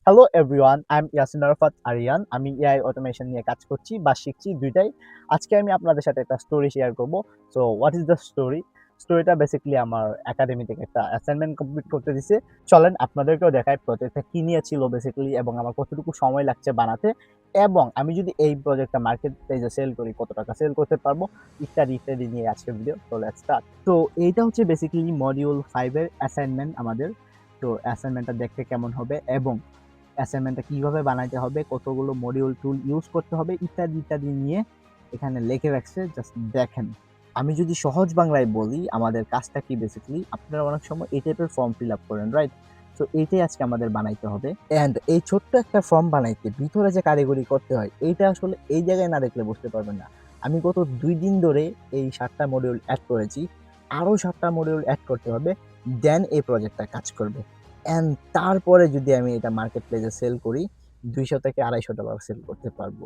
Hello everyone, I am Yasin Arafat Arian. আমি AI automation নিয়ে কাজ করছি বা শিখছি দুইটাই। আজকে আমি আপনাদের সাথে একটা স্টোরি শেয়ার করব। So what is the story? স্টোরিটা বেসিক্যালি আমার একাডেমি থেকে একটা অ্যাসাইনমেন্ট কমপ্লিট করতে দিছে। চলেন আপনাদেরকেও দেখাই প্রজেক্টটা কি নিয়ে ছিল বেসিক্যালি এবং আমার কতটুকু সময় লাগছে বানাতে, এবং আমি যদি এই প্রজেক্টটা মার্কেট প্লেসে সেল করি কত টাকা সেল করতে পারবো, ইত্যাদি ইত্যাদি নিয়ে আজকের ভিডিও। So let's start. তো এইটা হচ্ছে বেসিক্যালি মডিউল 5 এর অ্যাসাইনমেন্ট আমাদের। তো অ্যাসাইনমেন্টটা দেখতে কেমন হবে এবং অ্যাসাইনমেন্টটা কিভাবে বানাইতে হবে, কতগুলো মডিউল টুল ইউজ করতে হবে, ইত্যাদি ইত্যাদি নিয়ে এখানে লিখে রাখছে। জাস্ট দেখেন। আমি যদি সহজ বাংলায় বলি আমাদের কাজটা কি, বেসিক্যালি আপনারা অনেক সময় এই টাইপের ফর্ম ফিল আপ করেন, রাইট? তো এইটাই আজকে আমাদের বানাইতে হবে। অ্যান্ড এই ছোট্ট একটা ফর্ম বানাইতে ভিতরে যে কারিগরি করতে হয় এইটা আসলে এই জায়গায় না দেখলে বুঝতে পারবেন না। আমি গত 2 দিন ধরে এই 7টা মডিউল অ্যাড করেছি, আরও 7টা মডিউল অ্যাড করতে হবে, দেন এই প্রজেক্টটা কাজ করবে। অ্যান্ড তারপরে যদি আমি এটা মার্কেট প্লেসে সেল করি, 200 থেকে $250 সেল করতে পারবো।